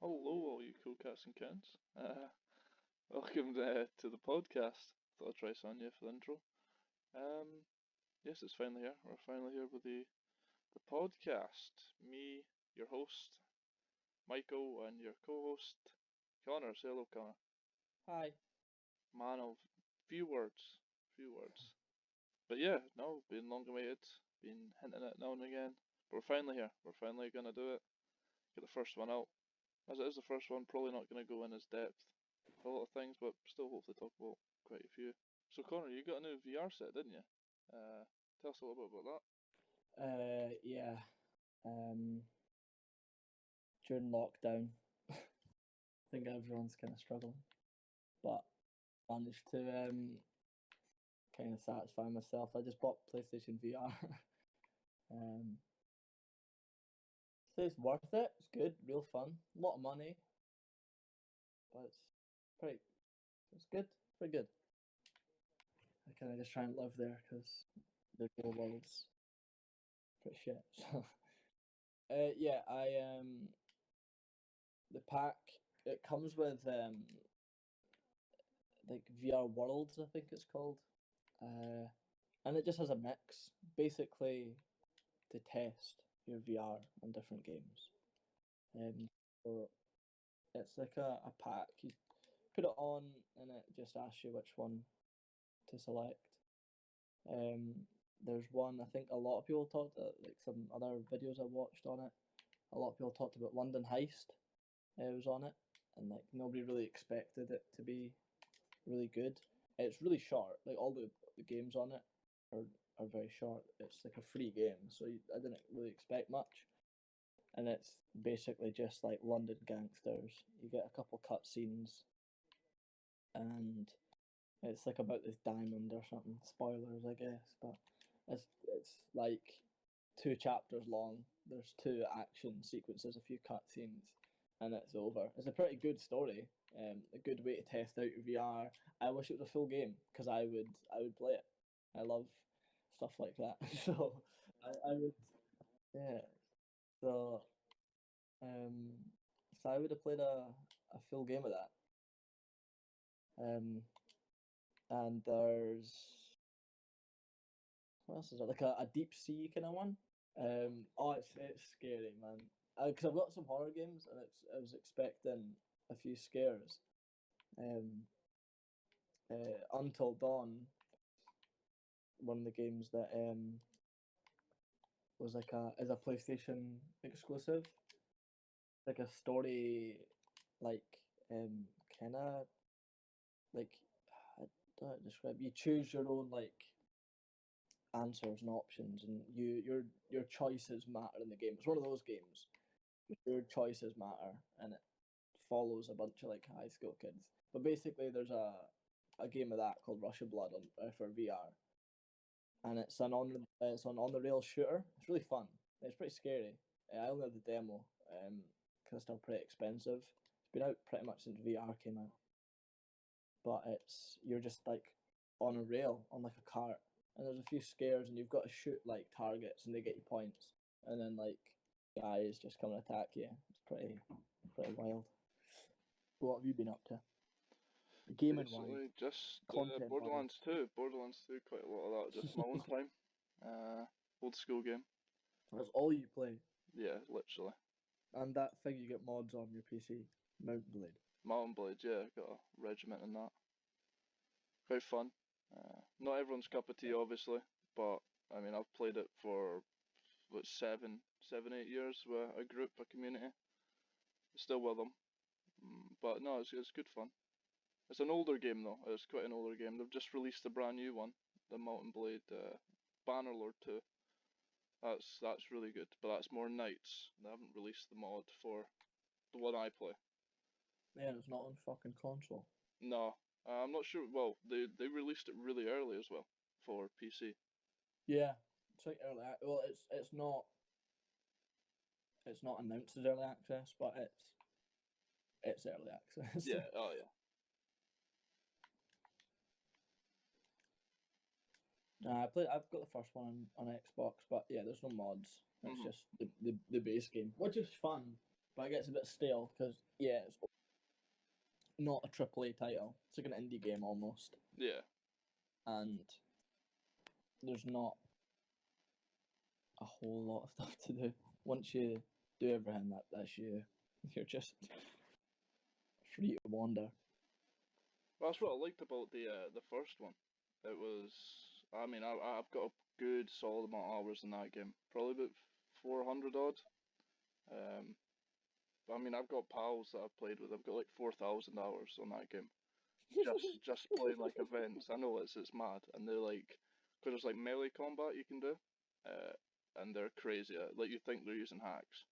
Hello, all you cool cats and cans. Welcome to the podcast. Thought I'd try Sonia for the intro. Um, yes, it's finally here. We're finally here with the podcast. Me, your host, Michael, and your co-host, Connor. Say hello, Connor. Hi. Man of few words, few words. But yeah, no, been long awaited. Been hinting at it now and again. But we're finally here. We're finally gonna do it. Get the first one out. As it is the first one, probably not going to go in as depth for a lot of things, but still hopefully talk about quite a few. So Connor, you got a new VR set, didn't you? Tell us a little bit about Yeah. Um, During lockdown, I think everyone's kind of struggling, but managed to kind of satisfy myself. I just bought PlayStation VR. um, so it's worth it. It's good, real fun. A lot of money, but it's pretty. It's good, pretty good. I kind of just try and live there because the real world's pretty shit. So, yeah, I the pack it comes with like VR Worlds, I think it's called, uh, and it just has a mix, basically to test your VR on different games. So it's like a pack. You put it on, and it just asks you which one to select. There's one I think a lot of people talked like some other videos I watched on it. A lot of people talked about London Heist. It was on it, and like nobody really expected it to be really good. It's really short. Like all the games on it are are very short. It's like a free game, so I didn't really expect much. And it's basically just like London gangsters. You get a couple cutscenes, and it's like about this diamond or something. Spoilers, I guess, but it's like 2 chapters long. There's two action sequences, a few cutscenes, and it's over. It's a pretty good story. A good way to test out your VR. I wish it was a full game because I would play it. I love stuff like that. So I would, yeah. So um so I would have played a full game of that. Um and there's what else is there? Like a deep sea kind of one. Oh, it's scary, man. Because I've got some horror games, and I was expecting a few scares. Um, Until Dawn, one of the games that was like a is a PlayStation exclusive, like a story, like kind of like I don't know how to describe. You choose your own like answers and options, and your choices matter in the game. It's one of those games. Your choices matter, and it follows a bunch of like high school kids. But basically, there's a game of that called Rush of Blood for VR, and it's on the rail shooter. It's really fun. It's pretty scary. I only have the demo because it's still pretty expensive. It's been out pretty much since VR came out, but it's you're just like on a rail on like a cart, and there's a few scares, and you've got to shoot like targets, and they get you points, and then like guys just come and attack you. It's pretty wild. What have you been up to? that. Gaming wise, Basically, just content Borderlands wise. 2. Borderlands 2, quite a lot of that, just my own time. Uh, Old school game. That's all you play. Yeah, literally. And that thing you get mods on your PC, Mountain Blade. Mountain Blade, yeah, got a regiment in that. Quite fun. Not everyone's cup of tea, obviously, but I mean, I've played it for what 8 years with a group, a community. Still with them, but no, it's good fun. It's an older game though. It's quite an older game. They've just released a brand new one, the Mountain Blade Bannerlord 2. That's really good, but that's more knights. They haven't released the mod for the one I play. Yeah, it's not on fucking console. No, I'm not sure. Well, they released it really early as well for PC. Yeah, it's like well, it's not announced as early access, but it's early access. Yeah. Oh yeah. I've got the first one on Xbox, but yeah, there's no mods. It's Mhm. just the base game, which is fun. but it gets a bit stale because it's not a AAA title. It's like an indie game almost, Yeah. and there's not a whole lot of stuff to do. Once you do everything, that's you. You're just free to wander. Well, that's what I liked about the first one. It was, I mean, I've got a good solid amount of hours in that game. Probably about 400 odd. I mean, I've got pals that I've played with. I've got like 4,000 hours on that game. Just playing like events. I know it's mad, and they're like, because there's like melee combat you can do, and they're crazy. Like you think they're using hacks.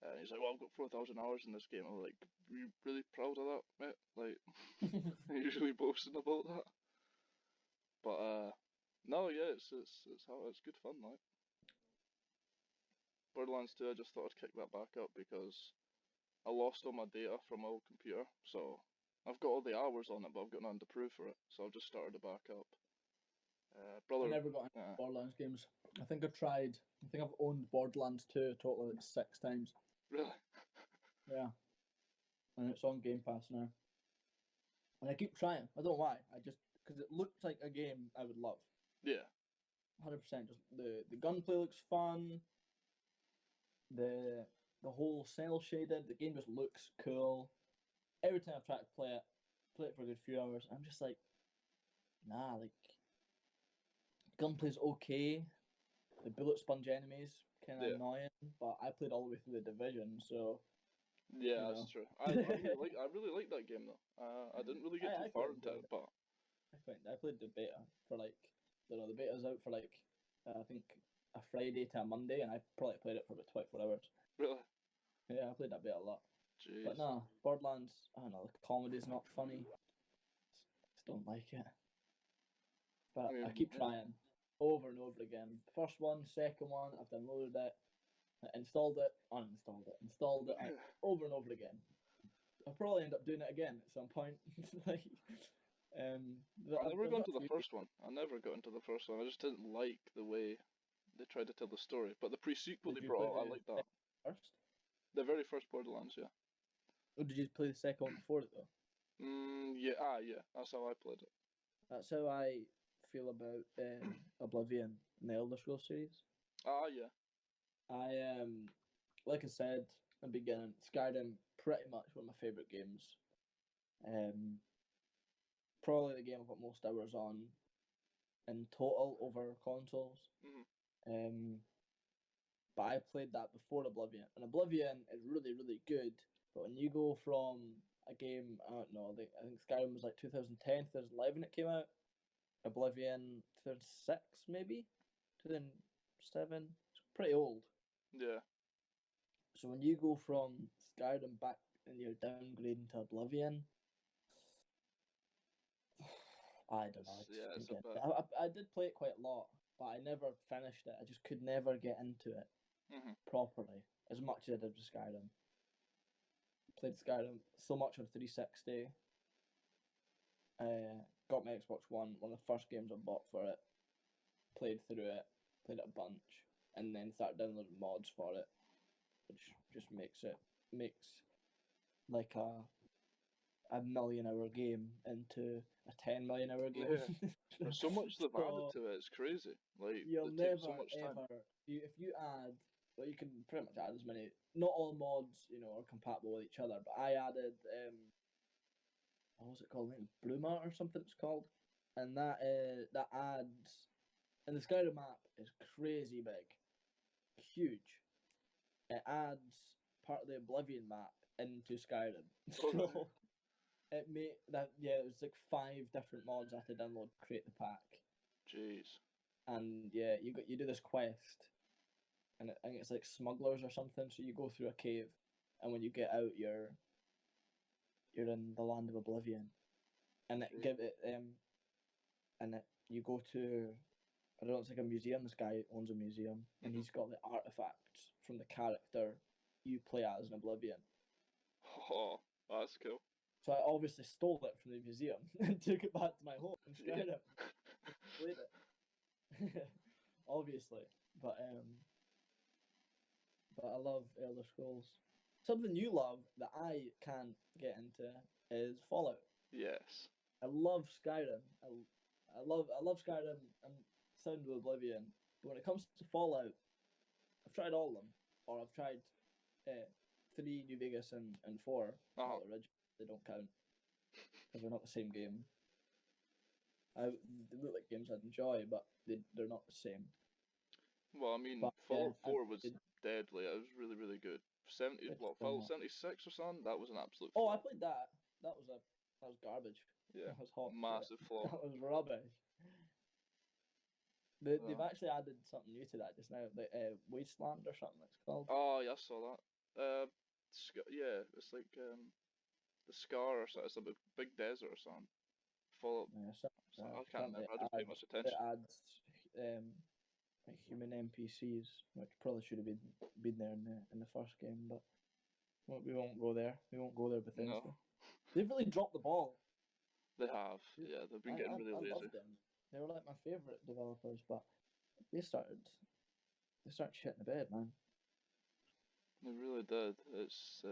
And he's like, well, I've got 4,000 hours in this game. I'm like, are you really proud of that, mate? Like, are you really boasting about that? But no, yeah, it's good fun, like. Borderlands 2, I just thought I'd kick that back up because I lost all my data from my old computer, so I've got all the hours on it, but I've got nothing to prove for it, so I've just started it back up. I never got into Borderlands games. I think I've owned Borderlands 2 a total of like 6 times. Really? Yeah. And it's on Game Pass now. And I keep trying. I don't know why. Because it looks like a game I would love. Yeah. 100%. Just the gunplay looks fun. The whole cell shaded. The game just looks cool. Every time I've tried to play it for a good few hours, I'm just like, nah, like gunplay's okay. The bullet sponge enemies kind of annoying, but I played all the way through the Division, so yeah, that's true. I really like that game though. I didn't really get too far into it, but I played the beta for like, the beta's out for like I think a Friday to a Monday, and I probably played it for about 24 hours. Really? Yeah, I played that beta a lot. Jeez. But no, Borderlands, I don't know, the comedy's not funny. Just don't like it. But I keep trying over and over again. First one, second one, I've downloaded it, installed it, uninstalled it, installed it over and over again. I'll probably end up doing it again at some point. Like, I never got into the first one. I never got into the first one. I just didn't like the way they tried to tell the story. But the pre-sequel they brought out, I like that. First? The very first Borderlands, yeah. Or did you play the second one before it though? Yeah, yeah. That's how I played it. That's how I feel about Oblivion and the Elder Scrolls series. Yeah. I like I said at the beginning, Skyrim pretty much one of my favourite games. Probably the game I've got most hours on in total over consoles. But I played that before Oblivion, and Oblivion is really, really good. But when you go from a game, I don't know, I think Skyrim was like 2010, 2011 it came out. Oblivion 2006 maybe, 2007. It's pretty old. Yeah. So when you go from Skyrim back and you're downgrading to Oblivion, I don't know. I did play it quite a lot, but I never finished it. I just could never get into it properly as much as I did with Skyrim. Played Skyrim so much on 360. Got my Xbox One of the first games I bought for it. Played through it, played it a bunch, and then started downloading mods for it, which just makes like a million-hour game into a 10 million-hour game. Yeah. There's so much they've added to it. It's crazy. Like you'll it never takes so much time. ever if you add. Well, you can pretty much add as many. Not all mods, are compatible with each other. But I added what was it called? I think Blue Mart or something. It's called, and that adds. And the Skyrim map is crazy big, huge. It adds part of the Oblivion map into Skyrim. So it made that it was like 5 different mods I had to download to create the pack. Jeez. And yeah, you do this quest, and I think it's like smugglers or something. So you go through a cave, and when you get out, you're in the land of Oblivion, and you go to. I don't know, it's like a museum. This guy owns a museum, and he's got the artifacts from the character you play as in Oblivion. Oh, that's cool. So I obviously stole it from the museum and took it back to my home and Skyrim. Played it. Obviously. But I love Elder Scrolls. Something you love that I can't get into is Fallout. Yes. I love Skyrim. I love Skyrim and Sound of Oblivion. But when it comes to Fallout, I've tried all of them, or I've tried 3, New Vegas, and 4. Fallout Original. They don't count because they're not the same game. They look like games I'd enjoy, but they're not the same. Well, I mean, But, Fallout yeah, 4 was deadly. It was really, really good. Fallout 76 or something? That was an absolute Oh, flop. I played that. That was garbage. Yeah, That was hot. massive flop. That was rubbish. They've actually added something new to that just now, like Wasteland or something it's called. Oh, yeah, I saw that. Yeah, it's like the Scar or something. It's a big desert or something. Fallout. Yeah, I can't remember. I didn't pay much it attention. adds like human NPCs, which probably should have been there in the first game, but we won't go there. We won't go there with Bethesda. No. They've really dropped the ball. They have. Yeah, they've been getting really lazy. I loved them. They were like my favorite developers, but they started shitting the bed, man. They really did. It's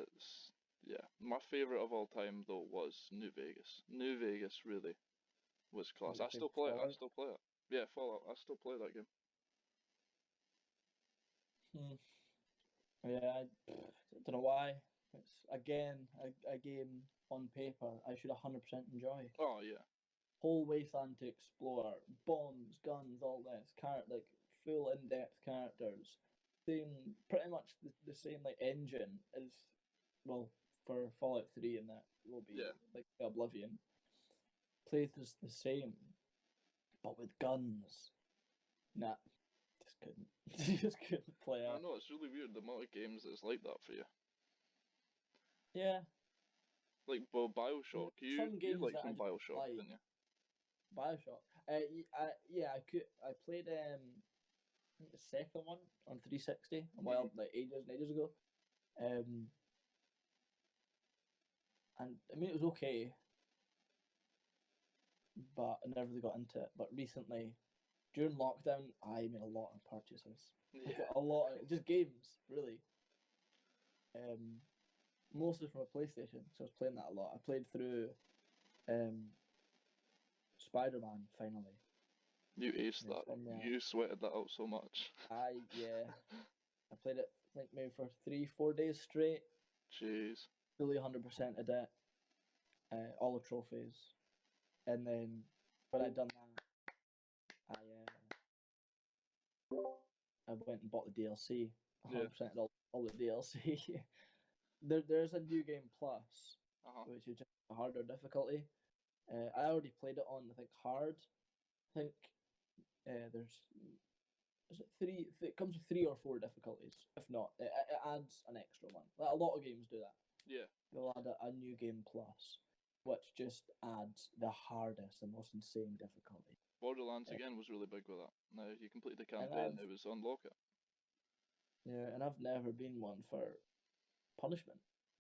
yeah. My favorite of all time though was New Vegas. New Vegas really was class. I still play it. I still play it. Yeah, Fallout. I still play that game. Yeah, I don't know why. It's again a game on paper I should 100% enjoy. Oh yeah. Whole wasteland to explore, bombs, guns, all this. Like full in-depth characters. Pretty much the same like engine as well for Fallout 3, and that will be like Oblivion. Plays the same, but with guns. Nah, just couldn't. Just couldn't play it. I know, it's really weird the amount of games that's like that for you. Yeah. Like Bioshock. You liked some Bioshock, like. didn't you? Bioshock. Yeah, I played I think the second one on 360 a while, like ages and ages ago. And I mean it was okay, but I never really got into it. But recently, during lockdown, I made a lot of purchases. Yeah. A lot of just games, really. Mostly from a PlayStation, so I was playing that a lot. I played through Spider-Man finally. You aced that. You sweated that out so much. Yeah. I played it I think maybe for 3-4 days straight. Jeez. Fully 100% of it. All the trophies. And then when I'd done that, I went and bought the DLC. 100% of all the DLC. There's a new game plus, which is just a harder difficulty. I already played it on, I think, hard. I think there's is it 3? It comes with 3 or 4 difficulties. If not, it adds an extra one. Like, a lot of games do that. Yeah. They'll add a new game plus, which just adds the hardest, the most insane difficulty. Borderlands again was really big with that. Now you complete the campaign, it was unlock it. Yeah, and I've never been one for punishment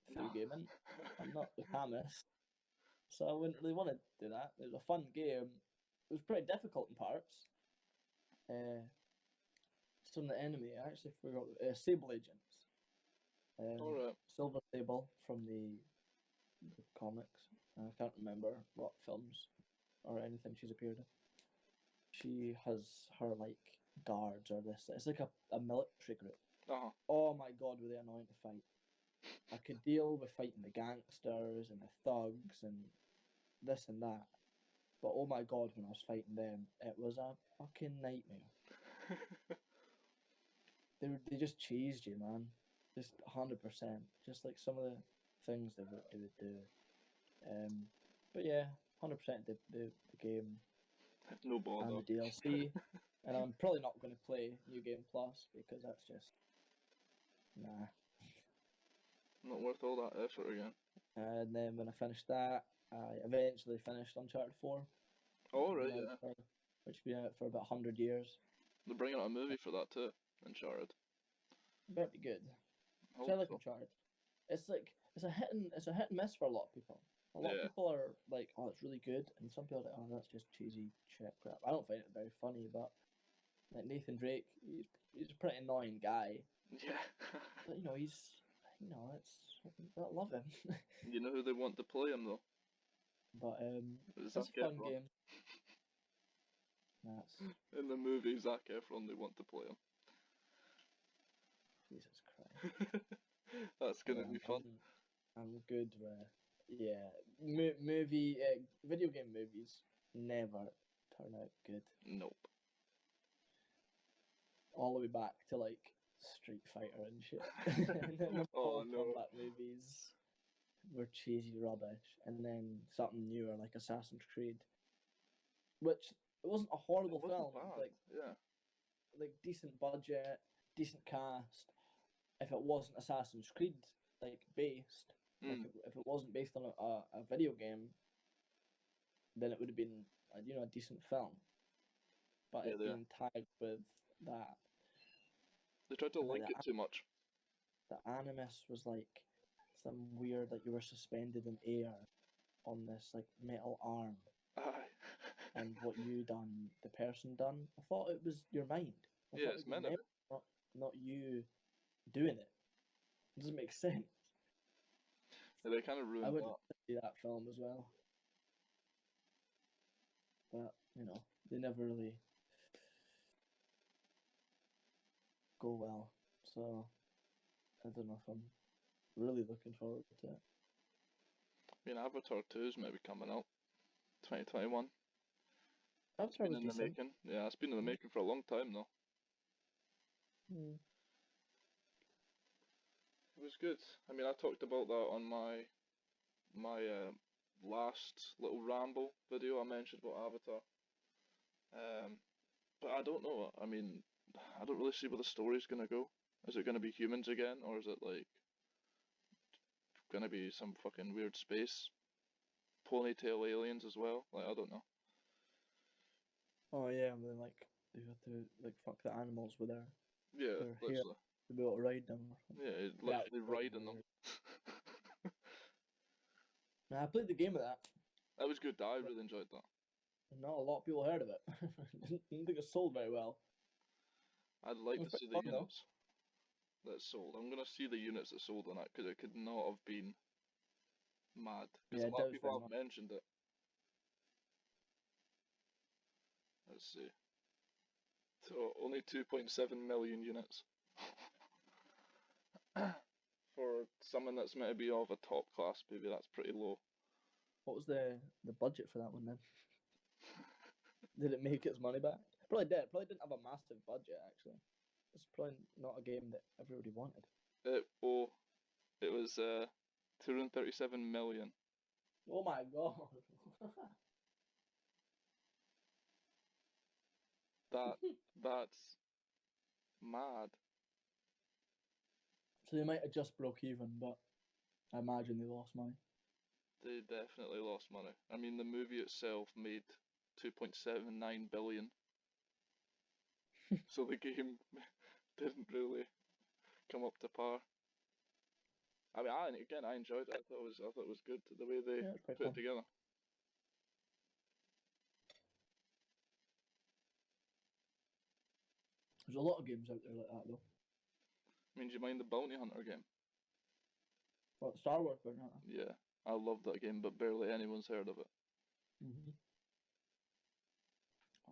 through gaming. I'm not the calmest, so I wouldn't really want to do that. It was a fun game. It was pretty difficult in parts. Some of the enemy, I actually forgot. Sable agents. Alright. Silver Sable from the comics. I can't remember what films or anything she's appeared in. She has her like guards or this. It's like a military group. Oh my god, were they annoying to fight. I could deal with fighting the gangsters and the thugs and this and that. But oh my god, when I was fighting them, it was a fucking nightmare. They just cheesed you, man. Just 100%. Just like some of the things they would do. But yeah, 100% the game. No bother. And the DLC. And I'm probably not going to play New Game Plus because that's just nah. Not worth all that effort again. And then when I finished that, I eventually finished Uncharted 4. Oh, right, yeah. Which has been out for about 100 years. They're bringing out a movie for that too, Uncharted. Better be good. I like Uncharted. It's a hit and miss for a lot of people. A lot of people are like, oh, it's really good, and some people are like, oh, that's just cheesy shit crap. I don't find it very funny, but like Nathan Drake, he's a pretty annoying guy. Yeah. But you know, he's I love him. You know who they want to play him though? But It's it's Zac a fun Efron. game. That's In the movie, Zac Efron, they want to play him. Jesus Christ. That's gonna Yeah, be fun. I'm good with video game movies never turn out good. Nope. All the way back to like Street Fighter and shit. And then the Oh Mortal no. Kombat movies were cheesy rubbish, and then something newer like Assassin's Creed, which it wasn't a horrible It wasn't film, bad. Yeah. like decent budget, decent cast. If it wasn't Assassin's Creed like based, Mm. if it wasn't based on a video game, then it would have been a decent film. But Yeah, it being tagged with that, they tried to and like link it too much. the animus was like some weird, like you were suspended in air on this like metal arm, Aye. and what you done, the person done. I thought it was your mind. I Yeah, thought it's it was meant to be. not you doing it. It doesn't make sense. Yeah, they kind of I ruined went that. to see that film as well, but they never really go well. So I don't know if I'm really looking forward to it. I mean, Avatar 2 is maybe coming out 2021. It's Avatar been was in the decent. making. Yeah, it's been in the making for a long time though. Mm. It was good. I mean, I talked about that on my last little ramble video I mentioned about Avatar. But I don't know. I mean, I don't really see where the story's gonna go. Is it gonna be humans again, or is it like gonna be some fucking weird space ponytail aliens as well? Like, I don't know. Oh yeah, and then like they have to like fuck the animals with Yeah, their hair literally. to be able to ride them or something. Yeah, That literally was riding them. weird. Now, I played the game of that. That was good. I But really enjoyed that. not a lot of people heard of it. Didn't think it sold very well. I'd It like was to see pretty the fun though. units that sold. I'm gonna see the units that sold on it because it could not have been mad. Because Yeah, a it lot of does people very have much. mentioned it. Let's see. So only 2.7 million units. For someone that's meant to be of a top class, maybe that's pretty low. What was the budget for that one then? Did it make its money back? Probably did. Probably didn't have a massive budget actually. It's probably not a game that everybody wanted. It was 237 million. Oh my god. That's mad. So they might have just broke even, but I imagine they lost money. They definitely lost money. I mean, the movie itself made 2.79 billion. So the game didn't really come up to par. I mean, I enjoyed it. I thought it was good the way they Yeah, it's quite put fun. it together. There's a lot of games out there like that though. I mean, do you mind the Bounty Hunter game? Well, Star Wars, but not. Yeah, I love that game, but barely anyone's heard of it. Mm-hmm.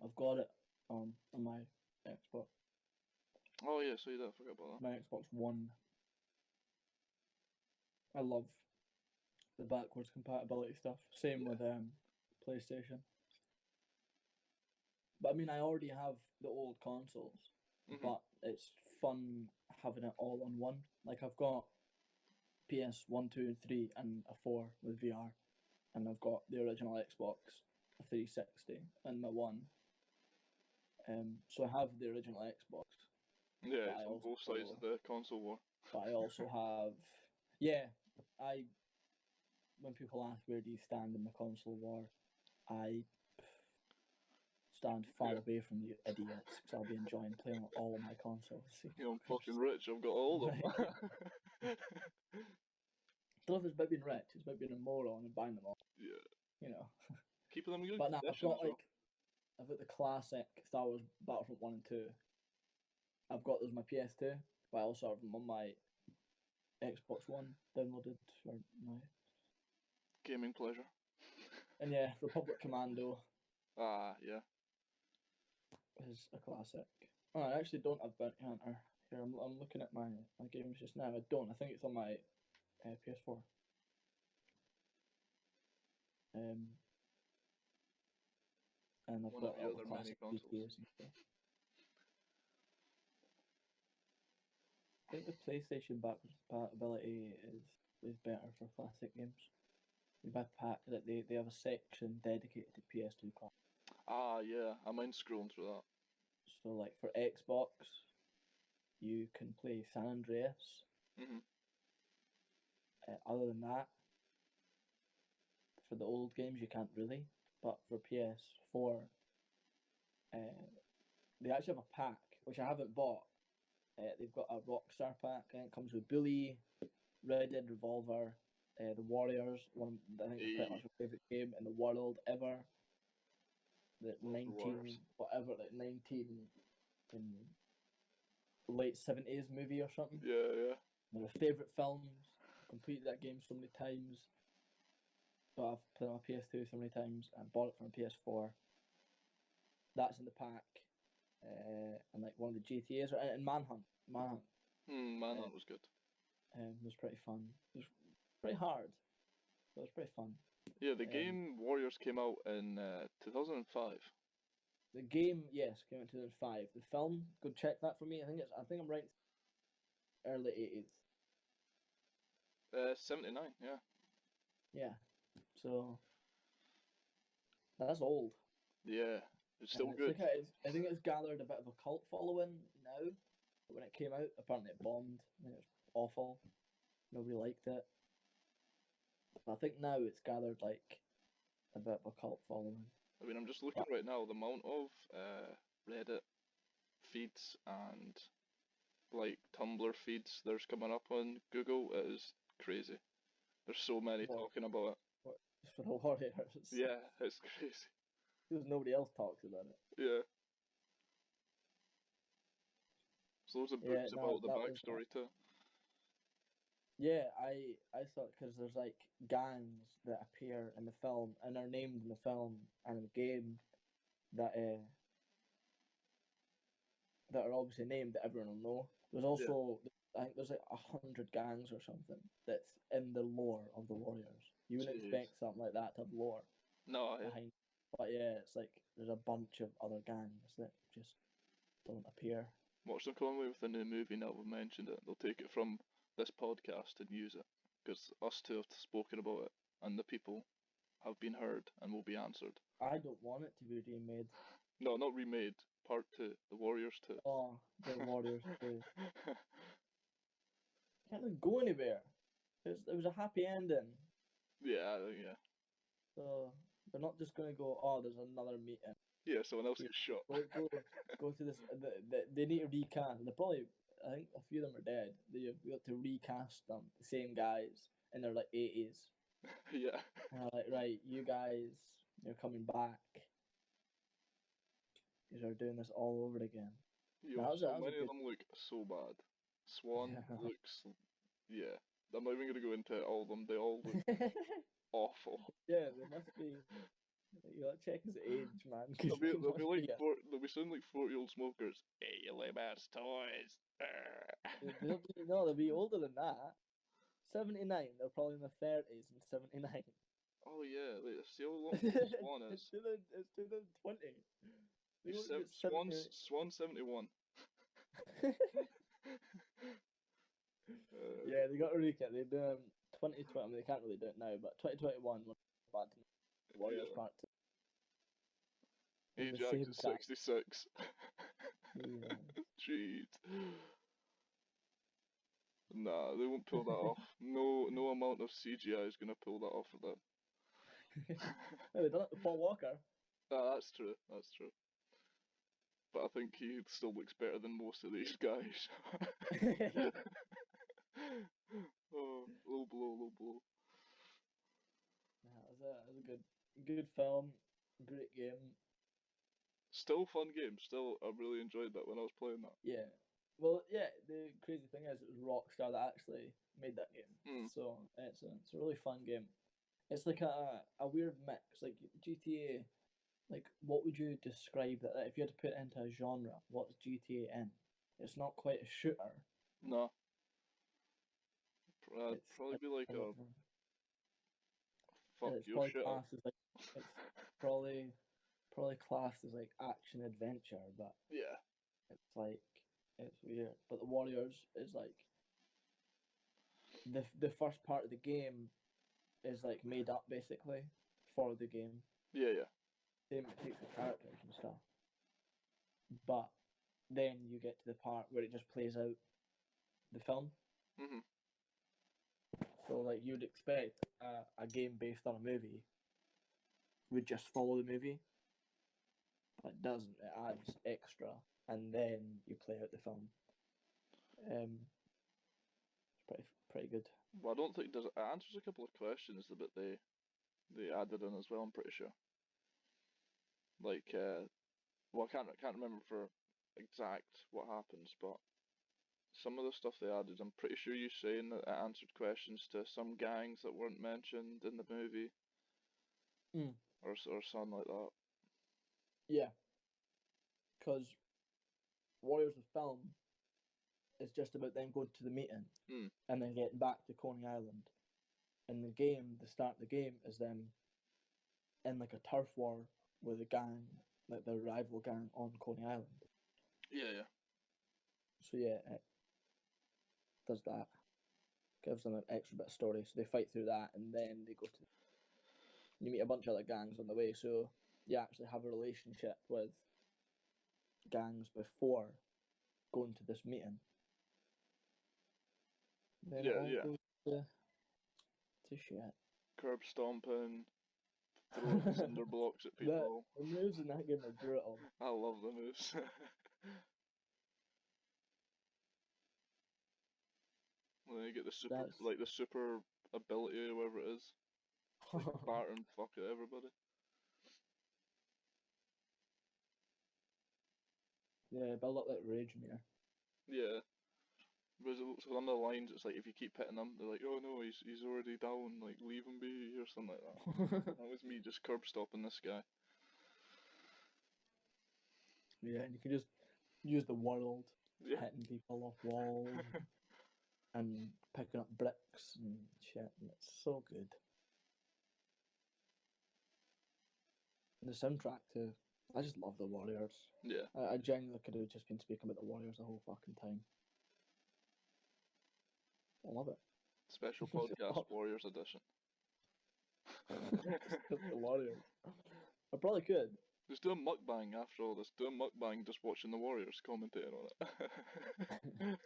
I've got it on my Xbox. Oh yeah, so you did. I forgot about that. My Xbox One. I love the backwards compatibility stuff. Same Yeah. with PlayStation. But I mean, I already have the old consoles, but it's fun having it all on one. Like I've got PS1, 2, and 3, and a 4 with VR, and I've got the original Xbox 360 and my One. So I have the original Xbox. Yeah, But it's I on both sides of the console war. But I also have, yeah, when people ask where do you stand in the console war, I stand far away from you idiots because I'll be enjoying playing on all of my consoles. You know, I'm fucking rich. I've got all of them. I don't know if it's about being rich, it's about being a moron and buying them all. Yeah. You know. Keeping them in good But now condition as well. I've got the classic Star Wars Battlefront 1 and 2. I've got those on my PS2, but I also have them on my Xbox One downloaded for my. Gaming pleasure. And yeah, Republic Commando Ah, yeah. is a classic. Oh, I actually don't have Bounty Hunter. Here, I'm looking at my games just now. I don't. I think it's on my PS4. And I've One got of the all other the many classic consoles. GTAs and stuff. I think the PlayStation backwards compatibility is better for classic games. You buy pack that they have a section dedicated to PS2 classics. Ah, yeah. I mind scrolling through that. So like for Xbox, you can play San Andreas. Mhm. Other than that, for the old games you can't really. But for PS4, they actually have a pack which I haven't bought. They've got a Rockstar pack and it comes with Bully, Red Dead Revolver, The Warriors. I think it's pretty much my favorite game in the world ever. The Love the 19 Warriors. whatever, like 19 in late 70s movie or something. Yeah, yeah. One of my favourite films. Completed that game so many times. So I've played on my PS2 so many times and bought it for my PS4. That's in the pack. And like one of the GTAs and Manhunt. Manhunt was good. Was pretty fun. It was pretty hard. But it was pretty fun. Yeah, the game Warriors came out in 2005. The game, yes, came out in 2005. The film, go check that for me. I think I'm right. Early 80s. 79, yeah. Yeah. So that's old. Yeah, it's still good. I think it's gathered a bit of a cult following now. But when it came out, apparently it bombed. I think it was awful. Nobody liked it. But I think now it's gathered like a bit of a cult following. I mean, I'm just looking right now, the amount of Reddit feeds and like Tumblr feeds there's coming up on Google is crazy. There's so many talking about it. Just for the Warriors. Yeah, it's crazy. Because nobody else talks about it. Yeah. There's loads of books about the backstory too. Yeah, I saw it because there's like gangs that appear in the film and are named in the film and in the game that that are obviously named that everyone will know. There's also I think there's like 100 gangs or something that's in the lore of the Warriors. You wouldn't expect something like that to have lore. No, behind. But yeah, it's like there's a bunch of other gangs that just don't appear. Watch them come with the new movie now we've mentioned it. They'll take it from this podcast and use it. Because us two have spoken about it and the people have been heard and will be answered. I don't want it to be remade. No, not remade. Part 2. The Warriors 2. Oh, the Warriors 2. Can't really go anywhere. There was a happy ending. Yeah. So they're not just gonna go, oh, there's another meeting. Yeah, someone else gets shot. Go to this. They need to recast. They probably, I think a few of them are dead. They got to recast them, the same guys in their like 80s. Yeah. And I'm like, right, you guys, you're coming back. You are doing this all over again. So many of them look so bad. Swan looks, yeah. I'm not even gonna go into all of them. They all look awful. Yeah, they must be. You gotta check his age, man. They'll be sounding like 40-year-old smokers. Hey, you Liber's toys. They'll be older than that. 79. They're probably in their 30s and 79. Oh yeah, see how long Swan is. It's 2020. Swan 71. Yeah, they got to recap. They do 2020. I mean, they can't really do it now, but 2021 was bad to Warriors Part 2. Ajax is 66. Yeah. Jeez. Nah, they won't pull that off. No amount of CGI is gonna pull that off for them. Well, they done it with Paul Walker. That's true. But I think he still looks better than most of these guys. Oh, low blow. That was a good film, great game. Still fun game. Still, I really enjoyed that when I was playing that. Yeah, Well, yeah. The crazy thing is, it was Rockstar that actually made that game. Mm. So it's a really fun game. It's like a weird mix, like GTA. Like, what would you describe that? If you had to put it into a genre, what's GTA in? It's not quite a shooter. No. It'd It's probably be like a fuck it's you probably shooter. classed as like it's probably classed as like action adventure, but Yeah. it's like it's weird. But the Warriors is like the first part of the game is like made up basically for the game. Yeah, yeah. Same it takes the characters and stuff. But then you get to the part where it just plays out the film. Mhm. So like you'd expect a game based on a movie would just follow the movie, but it doesn't. It adds extra, and then you play out the film. It's pretty good. Well, I don't think it answers a couple of questions that they added in as well. I'm pretty sure. Like, well, I can't remember for exact what happens, but some of the stuff they added, I'm pretty sure you saying that it answered questions to some gangs that weren't mentioned in the movie, Mm. or something like that. Yeah, because Warriors the film is just about them going to the meeting Mm. and then getting back to Coney Island. In the game, the start of the game is them in like a turf war with a gang, like the rival gang on Coney Island. Yeah, yeah. So yeah, it does that. Gives them an extra bit of story. So they fight through that, and then they go to. You meet a bunch of other gangs on the way, so you actually have a relationship with gangs before going to this meeting. Then it Yeah, all yeah. goes to shit. Curb stomping, throwing cinder blocks at people. The moves in that game are brutal. I love the moves. When you get That's the super ability or whatever it is, like batter and fuck at everybody. yeah, build up that rage in here. Yeah. So on the lines, it's like if you keep hitting them, they're like, "Oh no, he's already down. Like leave him be," or something like that. That was me just curb stopping this guy. Yeah, and you can just use the world, Yeah. hitting people off walls and picking up bricks and shit, and it's so good. And the soundtrack too. I just love the Warriors. Yeah. I genuinely could have just been speaking about the Warriors the whole fucking time. I love it. Special podcast Warriors edition. Just the Warriors. I probably could. Just do a mukbang after all this. Do a mukbang just watching the Warriors commentating on it.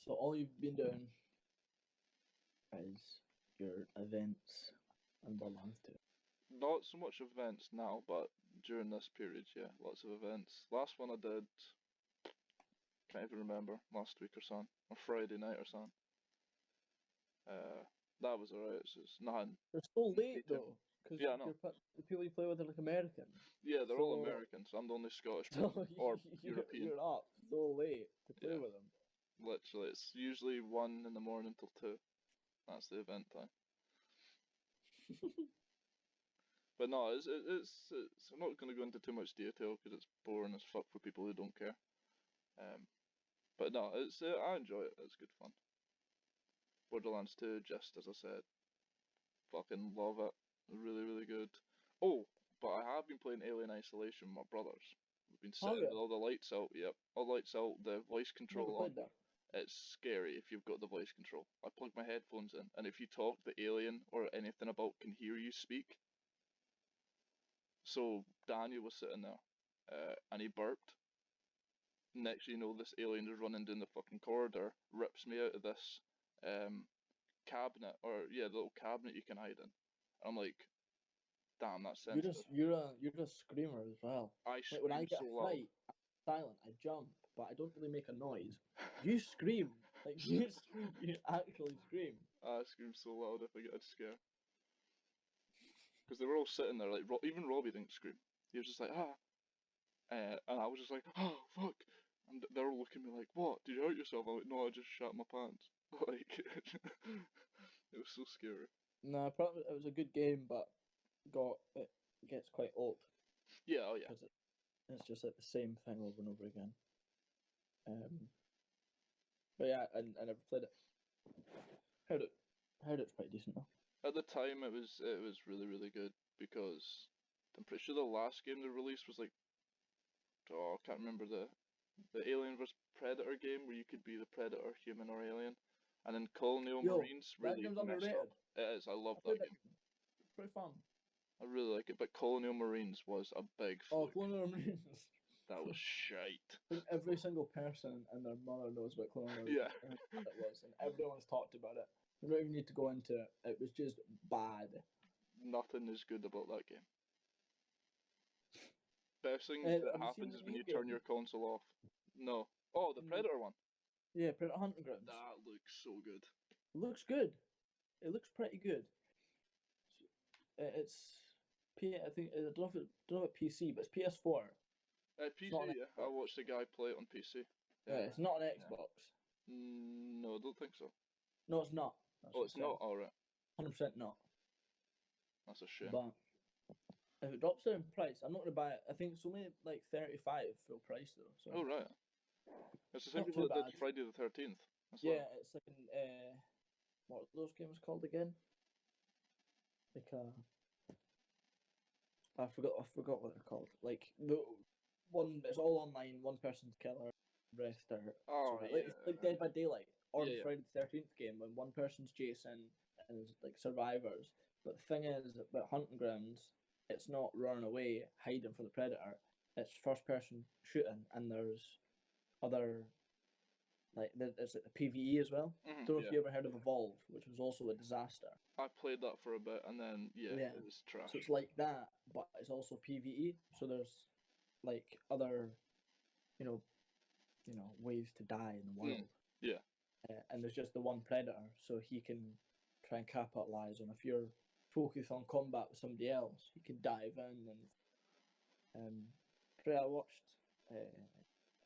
So all you've been doing is your events and Borderlands 2. Not so much events now, but during this period, yeah, lots of events. Last one I did, can't even remember, last week or something, or Friday night or something. That was alright. It's nothing. They're so late Too. though, because Yeah, I know. the people you play with are like American. Yeah, they're all So Americans. I'm the only Scottish so person, or European. you're up so late to play Yeah, with them. literally, it's usually 1 in the morning till 2. That's the event time. But no, I'm not going to go into too much detail because it's boring as fuck for people who don't care. But no, I enjoy it. It's good fun. Borderlands 2, just as I said, fucking love it. Really, really good. Oh, but I have been playing Alien Isolation with my brothers. We've been Oh sitting yeah, with all the lights out. Yep, all the lights out. The voice never control on. played that. It's scary if you've got the voice control. I plug my headphones in, and if you talk, the alien or anything about can hear you speak. So Daniel was sitting there, and he burped. Next thing you know, this alien is running down the fucking corridor, rips me out of this cabinet, or yeah, the little cabinet you can hide in. I'm like, damn, that's sensitive. You're a screamer as well. I Like when I scream get so a loud. fright, I'm silent. I jump, but I don't really make a noise. You scream, like you scream. You actually scream. I scream so loud if I get a scare. Because they were all sitting there, like even Robbie didn't scream. He was just like, ah. and I was just like, oh fuck, and they were looking at me like, what? Did you hurt yourself? I'm like, no, I just shat my pants. Like, it was so scary. No, probably it was a good game, but it gets quite old Yeah, oh yeah. because it's just like the same thing over and over again. But yeah, I never played it. Heard it's pretty decent though. At the time, it was really really good because I'm pretty sure the last game they released was like, oh, I can't remember the Alien vs Predator game where you could be the Predator, human or alien, and then Colonial Yo, Marines that really game's messed up. underrated. It is. I love I that played that game. game. It's pretty fun. I really like it, but Colonial Marines was a big Oh, fluke. Colonial Marines. That was shite. I think every single person and their mother knows what Colonial Marines Yeah. and how bad it was, and everyone's talked about it. We don't even need to go into it. It was just bad. Nothing is good about that game. Best thing Have that you seen happens the is when new you turn game? your console off. No. Oh, the Predator one. Yeah, Predator Hunting Grounds. That looks so good. It looks good. It looks pretty good. It's I think I don't know if it's PC, but it's PS4. PC, not an yeah. I Xbox. watched a guy play it on PC. Yeah, it's not an Xbox. No, I don't think so. No, it's not. That's Oh, what it's I'm saying. not? Alright. 100% not. That's a shame. But if it drops down in price, I'm not gonna buy it. I think it's only like 35 full price though. So Oh, right. It's the same not people too that did bad. Friday the 13th. Yeah, it's like what are those games called again? Like I forgot what they're called. Like the one, it's all online. One person's killer, rest are Oh, survive. yeah. It's like Dead by Daylight or Yeah, the yeah. Friday the 13th game when one person's Jason and it's like survivors. But the thing is about Hunting Grounds, it's not running away hiding for the predator. It's first person shooting, and there's other there's like the PVE as well. Don't know if Yeah. you ever heard of Evolve, which was also a disaster. I played that for a bit and then, yeah. It was trash. So it's like that, but it's also PVE. So there's like other, you know, ways to die in the world. Yeah. And there's just the one predator, so he can try and capitalize on if you're focused on combat with somebody else, he can dive in and. I watched. I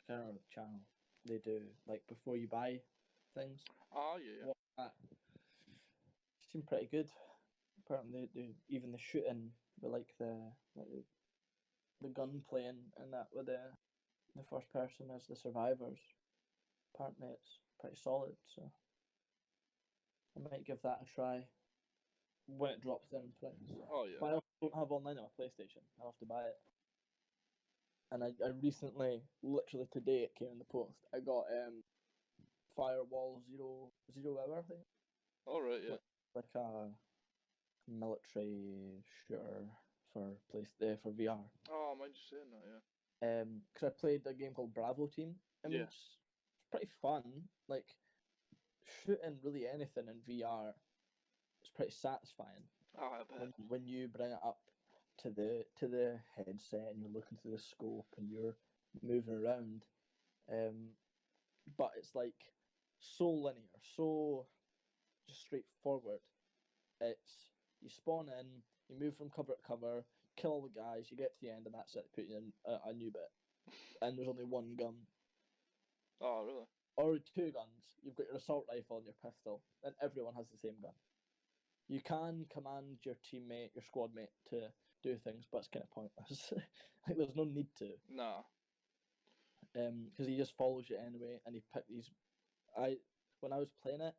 can't remember the channel. They do like before you buy things. Ah, yeah. Watch that. It seemed pretty good. Apparently, they do even the shooting, but like the gunplay and that with the first person as the survivors. Apparently, it's pretty solid. So I might give that a try when it drops down in price. Oh, yeah. But I don't have online on my PlayStation. I'll have to buy it. And I recently, literally today, it came in the post. I got Firewall Zero Hour, I think. Alright, yeah. Like a military shooter for for VR. Oh, mind you saying that, yeah. Because I played a game called Bravo Team. I mean, it's pretty fun. Like shooting really anything in VR is pretty satisfying. Oh, I bet. When you bring it up to the headset and you're looking through the scope and you're moving around, but it's like so linear, so just straightforward. It's you spawn in, you move from cover to cover, kill all the guys, you get to the end, and that's it. Put you in a new bit, and there's only one gun. Oh, really? Or two guns. You've got your assault rifle and your pistol, and everyone has the same gun. You can command your teammate, your squad mate, to do things, but it's kind of pointless. Like there's no need to. Nah. Because he just follows you anyway, and he picked these. When I was playing it,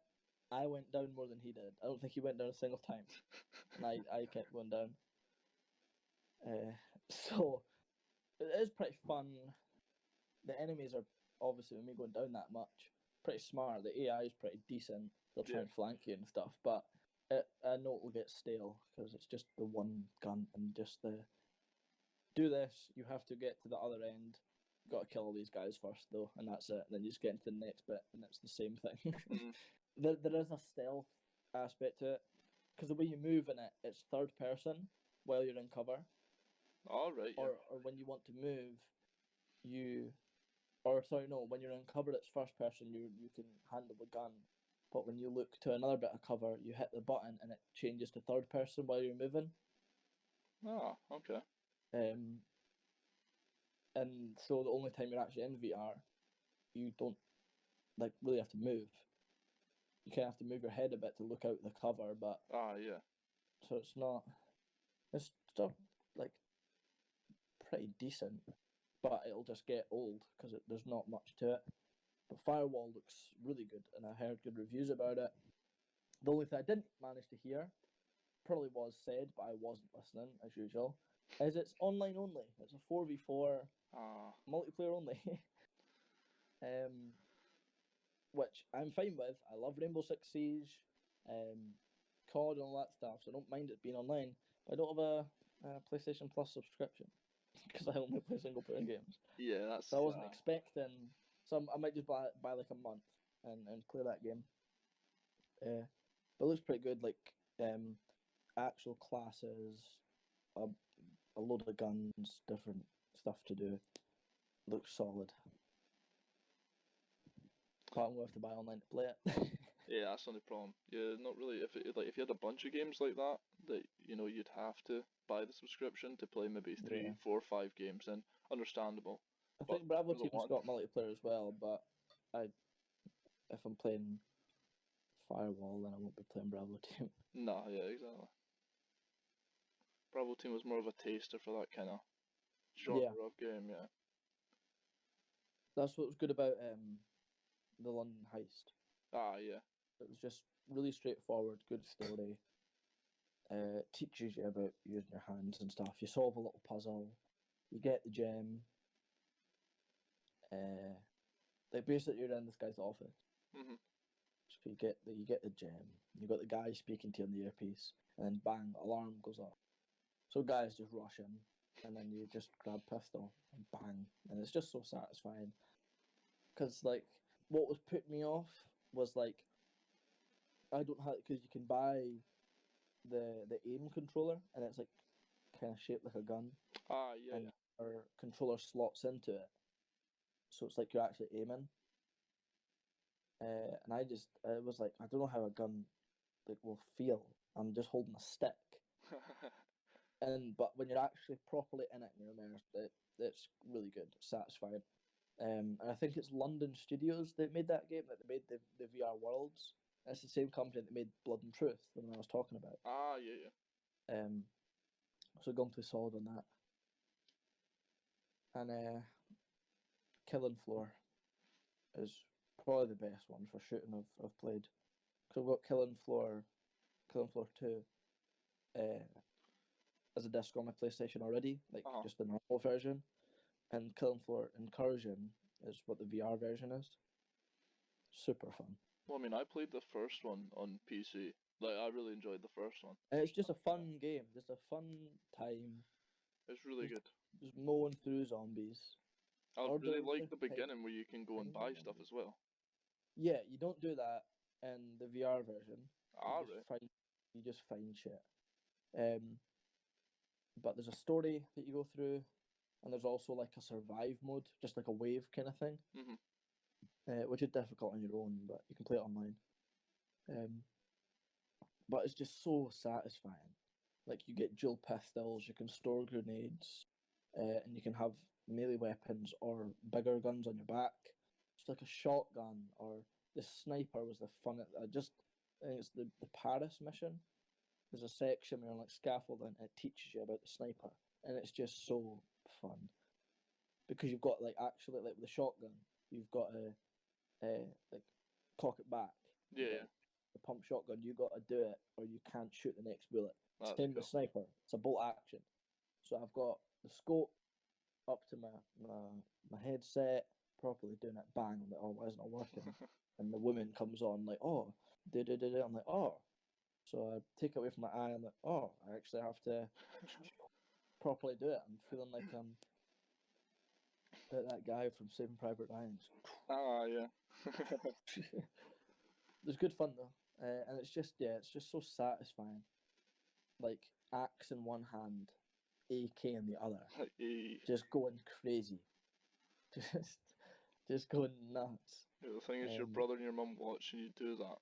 I went down more than he did. I don't think he went down a single time, and I kept going down. So it is pretty fun. The enemies are obviously with me going down that much pretty smart. The AI is pretty decent. They'll try and flank you and stuff, but I know it will get stale because it's just the one gun and just the do this. You have to get to the other end. Got to kill all these guys first though, and that's it. And then you just get into the next bit, and it's the same thing. There is a stealth aspect to it because the way you move in it, it's third person while you're in cover. All right. Yeah. Or when you want to move, when you're in cover, it's first person. You can handle the gun, but when you look to another bit of cover, you hit the button and it changes to third person while you're moving. Oh, okay. and so the only time you're actually in VR, you don't like really have to move. You kind of have to move your head a bit to look out the cover, but Yeah. so it's not. It's still like pretty decent, but it'll just get old because there's not much to it. But Firewall looks really good, and I heard good reviews about it. The only thing I didn't manage to hear, probably was said, but I wasn't listening as usual, is it's online only. It's a 4v4 multiplayer only. Which I'm fine with. I love Rainbow Six Siege, COD and all that stuff, so I don't mind it being online. But I don't have a PlayStation Plus subscription because I only play single player games. Yeah, that's. So I wasn't expecting. So I might just buy like a month and play that game. But it looks pretty good. Like actual classes, a load of guns, different stuff to do. Looks solid. But I'm gonna have to buy online to play it. Yeah, that's not the problem. Yeah, not really. If you had a bunch of games like that you'd have to buy the subscription to play maybe 3, Yeah. 4, 5 games, then understandable. I But think Bravo for the Team's one, got multiplayer as well, but if I'm playing Firewall, then I won't be playing Bravo Team. nah, yeah, exactly. Bravo Team was more of a taster for that kind of genre of game, yeah. That's what was good about the London Heist. Yeah. It was just really straightforward, good story. Teaches you about using your hands and stuff. You solve a little puzzle, you get the gem. Like basically you're in this guy's office. Mhm. So you get the gem. You got the guy speaking to you on the earpiece, and then bang, alarm goes off. So guys just rush in, and then you just grab pistol and bang, and it's just so satisfying. Because like what was putting me off was like I don't have because you can buy the aim controller, and it's like kind of shaped like a gun, Yeah. and your controller slots into it, so it's like you're actually aiming. And I was like, I don't know how a gun like will feel. I'm just holding a stick. But when you're actually properly in it and you're immersed, it's really good, satisfying. And I think it's London Studios that made that game, that they made the VR Worlds. And it's the same company that made Blood and Truth, the one I was talking about. Yeah. So going to solid on that. And Killing Floor is probably the best one for shooting I've played. Because I've got Killing Floor 2 as a disc on my PlayStation already, like just the normal version. And Killing Floor Incursion is what the VR version is. Super fun. Well, I mean, I played the first one on PC. Like, I really enjoyed the first one. And it's just a fun game, just a fun time. It's really good. Just mowing through zombies. I really like the beginning where you can go and buy stuff as well. Yeah, you don't do that in the VR version. Right. You just find shit. But there's a story that you go through, and there's also like a survive mode, just like a wave kind of thing, which is difficult on your own, but you can play it online. But it's just so satisfying. Like you get dual pistols, you can store grenades, and you can have melee weapons or bigger guns on your back. It's like a shotgun, or the sniper was the fun. I think it's the Paris mission. There's a section where you're on like scaffolding, and it teaches you about the sniper, and it's just so fun because you've got like actually like with the shotgun, you've got to like cock it back. Yeah. The pump shotgun, you got to do it, or you can't shoot the next bullet. That's Same with cool. the sniper. It's a bolt action. So I've got the scope up to my headset, properly doing it. Bang! I'm like, oh, why isn't it working? And the woman comes on like, oh, did it? I'm like, oh. So I take it away from my eye. I'm like, oh, I actually have to properly do it. I'm feeling like I'm that guy from Saving Private Ryan. Yeah. There's good fun though, and it's just so satisfying. Like axe in one hand, AK in the other, just going crazy, just going nuts. Yeah, the thing is, your brother and your mum watching you do that,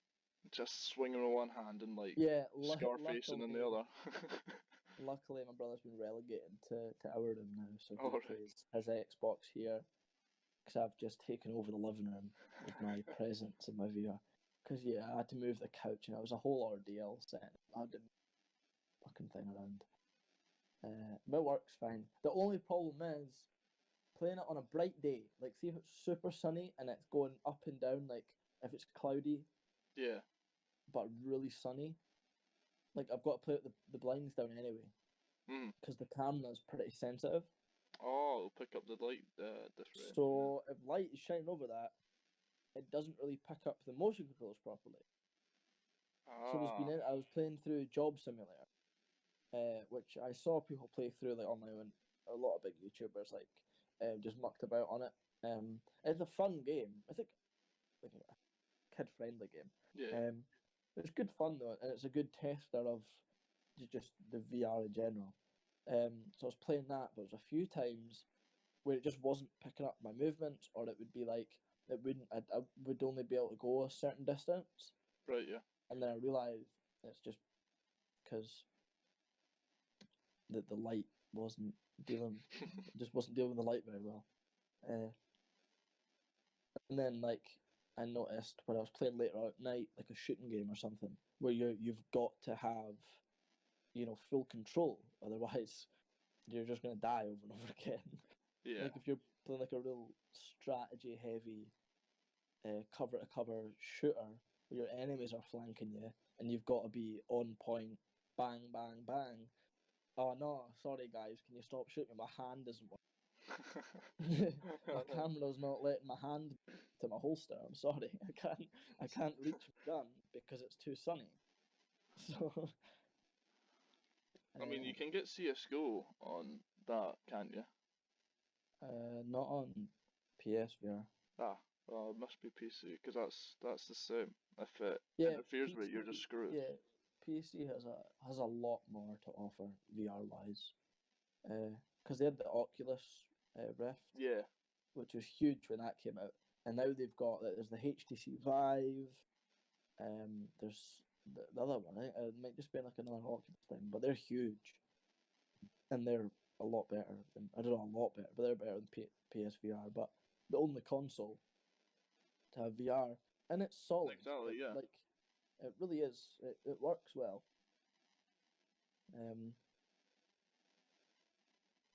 just swinging with one hand and like Scarfacing in the other. luckily my brother's been relegated to our room now, so he Alright. plays his Xbox here. Because I've just taken over the living room with my presence and my VR. Because yeah, I had to move the couch, and it was a whole ordeal setting. I had to move the fucking thing around. But it works fine. The only problem is playing it on a bright day. Like, see if it's super sunny and it's going up and down. Like if it's cloudy Yeah. but really sunny. Like I've got to play with the blinds down anyway. Because the camera's pretty sensitive. Oh, it'll pick up the light difference. So if light is shining over that, it doesn't really pick up the motion controls properly. So I was playing through Job Simulator, which I saw people play through like online, and a lot of big YouTubers like just mucked about on it. It's a fun game. I think like a kid-friendly game. Yeah. It's good fun though, and it's a good tester of just the VR in general. So I was playing that, but it was a few times where it just wasn't picking up my movements, or it would be like it wouldn't. I would only be able to go a certain distance, Right. Yeah. and then I realised it's just because the light wasn't dealing, just wasn't dealing with the light very well. And then like I noticed when I was playing later out at night, like a shooting game or something, where you've got to have, full control, otherwise you're just gonna die over and over again. Yeah. Like if you're playing like a real strategy heavy cover to cover shooter where your enemies are flanking you and you've got to be on point, bang, bang, bang. Oh no, sorry guys, can you stop shooting? My hand isn't working. My camera's not letting my hand to my holster. I'm sorry, I can't reach my gun because it's too sunny. So I mean, you can get CS:GO on that, can't you? not on PSVR. Ah, well, it must be PC because that's the same. If it Yeah, interferes with it, you're PC. just screwed. Yeah, PC has a lot more to offer VR wise. Because they had the Oculus Rift, Yeah. which was huge when that came out, and now they've got there's the HTC Vive. There's the other one. It might just be like another Oculus thing, but they're huge, and they're a lot better than I don't know a lot better, but they're better than PSVR. But the only console to have VR, and it's solid. Exactly. Yeah. Like it really is. It works well.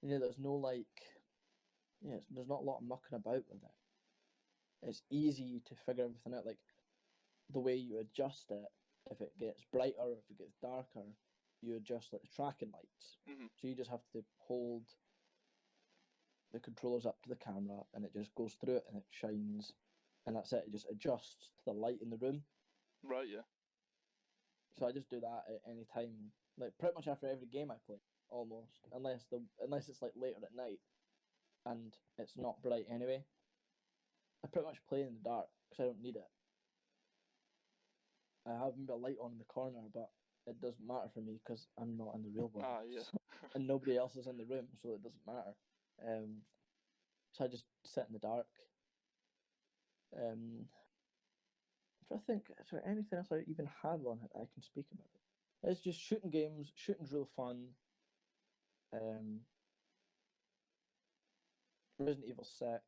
There's no there's not a lot of mucking about with it. It's easy to figure everything out. Like the way you adjust it, if it gets brighter, or if it gets darker, you adjust like the tracking lights. So you just have to hold the controllers up to the camera, and it just goes through it and it shines, and that's it. It just adjusts to the light in the room. Right. Yeah. So I just do that at any time, like pretty much after every game I play, almost, unless it's like later at night, and it's not bright anyway. I pretty much play in the dark because I don't need it. I have maybe a light on in the corner, but it doesn't matter for me because I'm not in the real world. Yeah. And nobody else is in the room, so it doesn't matter. So I just sit in the dark. I think, is there anything else I even have on it that I can speak about? It's just shooting games. Shooting's real fun. Resident Evil sick.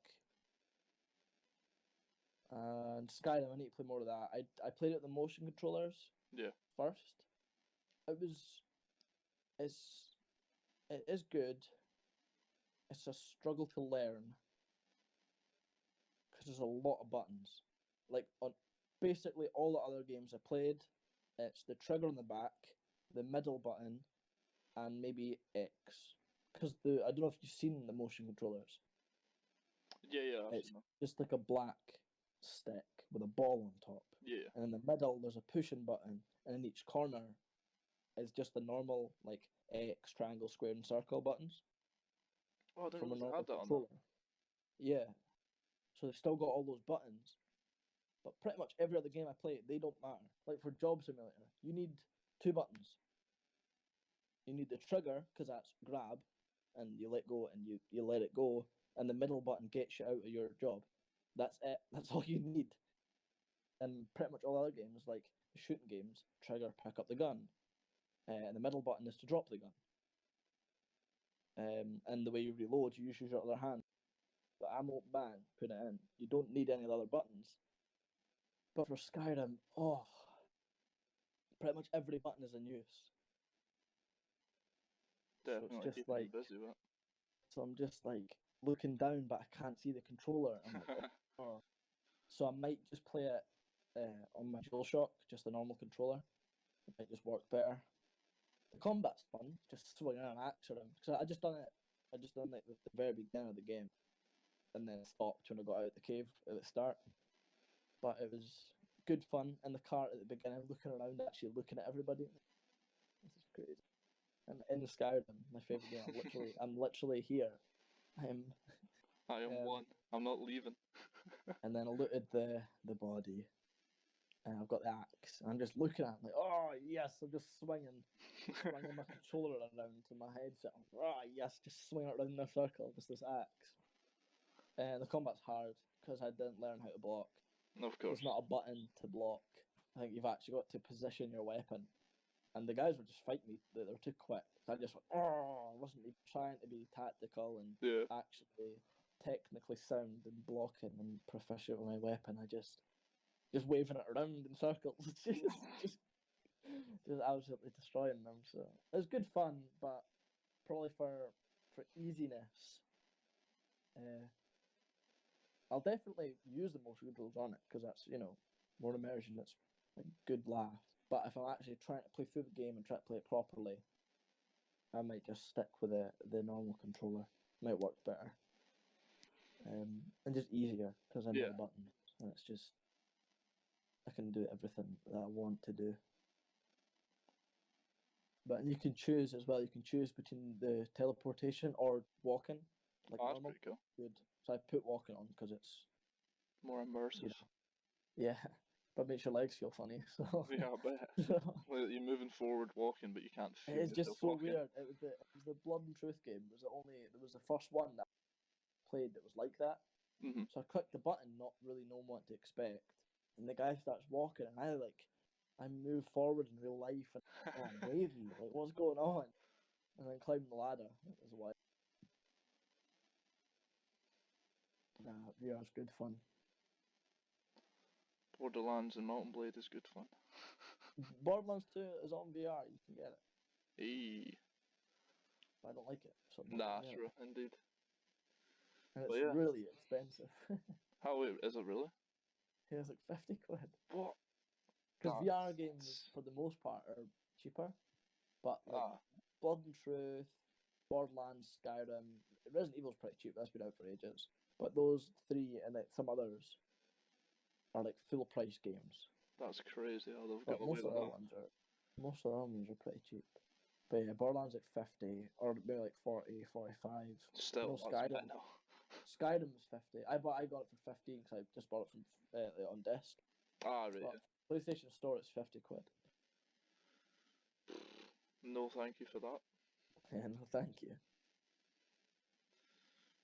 And Skyrim, I need to play more of that. I played it with the motion controllers. Yeah. First. It is good. It's a struggle to learn because there's a lot of buttons. Like on basically all the other games I played, it's the trigger on the back, the middle button, and maybe X. Because I don't know if you've seen the motion controllers. Yeah. It's just like a black stick with a ball on top. Yeah. And in the middle, there's a pushing button, and in each corner is just the normal like X, triangle, square, and circle buttons. Oh, I didn't from a realize they normal had that on controller. Yeah. So they've still got all those buttons. But pretty much every other game I play, they don't matter. Like for Job Simulator, you need 2 buttons. You need the trigger, because that's grab, and you let go and you let it go, and the middle button gets you out of your job. That's it. That's all you need. And pretty much all other games, like shooting games, trigger, pick up the gun. And the middle button is to drop the gun. and the way you reload, you use your other hand. But ammo, bang, put it in. You don't need any of the other buttons. But for Skyrim, pretty much every button is in use. Definitely so it's just keeping like, you busy with it. so I'm just like looking down, but I can't see the controller. I'm like, oh. So I might just play it on my DualShock, just the normal controller. It might just work better. The combat's fun, just swinging an axe around. Because I just done it like the very beginning of the game, and then stopped when I got out of the cave at the start. But it was good fun in the cart at the beginning, looking around, actually looking at everybody. This is crazy. And in Skyrim, my favorite game, I'm literally here. I am one. I'm not leaving. And then I looted the body, and I've got the axe. And I'm just looking at it like, oh yes, I'm just swinging my controller around to my headset. Oh yes, just swinging it around in a circle, just this axe. And the combat's hard because I didn't learn how to block. Of course. There's not a button to block. I think you've actually got to position your weapon. And the guys were just fighting me. They were too quick. So I just went, I wasn't even trying to be tactical and actually technically sound and blocking and proficient with my weapon. I just waving it around in circles. just absolutely destroying them. So it was good fun, but probably for easiness, I'll definitely use the motion controls on it because that's more immersion. That's a good laugh. But if I'm actually trying to play through the game and try to play it properly, I might just stick with the normal controller. Might work better. And just easier because I know the buttons. And it's just, I can do everything that I want to do. But you can choose as well. You can choose between the teleportation or walking, like that's normal. pretty cool. Good. So I put walking on because it's more immersive. Yeah. But it makes your legs feel funny. So yeah, I bet. Well, you're moving forward, walking, but you can't feel it's just so walking. weird. It was the Blood and Truth game. It was the first one that I played that was like that. Mm-hmm. So I clicked the button, not really knowing what to expect, and the guy starts walking, and I move forward in real life, and I'm wavy, like what's going on? And then climb the ladder. It was wild. Yeah, it's good fun. Borderlands and Mountain Blade is good fun. Borderlands 2 is on VR. You can get it. Hey. I don't like it. So nah, true, indeed. And it's really expensive. How is it really? Yeah, it's like 50 quid. What? Because VR games, for the most part, are cheaper. But like Blood and Truth, Borderlands, Skyrim, Resident Evil's pretty cheap. That's been out for ages. But those three and like some others are like full price games. That's crazy. But most of the other ones are pretty cheap. But yeah, Borderlands like 50 or maybe like 40, 45. Still, Skyrim's 50. I got it for 15 because I just bought it from on disc. Ah, right. But PlayStation Store, it's 50 quid. No, thank you for that. Yeah, no, thank you.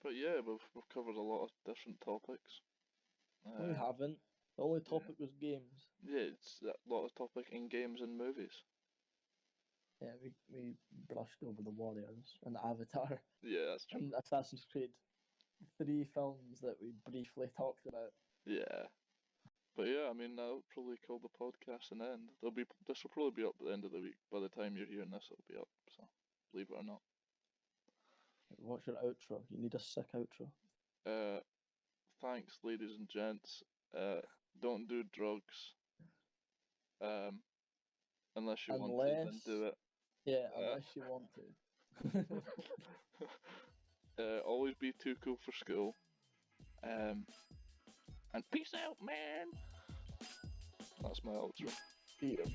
But yeah, we've covered a lot of different topics. No, we haven't. The only topic was games. Yeah, it's a lot of topic in games and movies. Yeah, we brushed over the Warriors and Avatar. Yeah, that's true. And Assassin's Creed. 3 films that we briefly talked about. Yeah. But yeah, I mean, that'll probably call the podcast an end. This will probably be up at the end of the week. By the time you're hearing this, it'll be up. So, believe it or not. What's your outro? You need a sick outro. Thanks, ladies and gents. Don't do drugs. Unless you want to, then do it. Yeah, unless you want to. Always be too cool for school. And peace out, man. That's my outro. Yeah,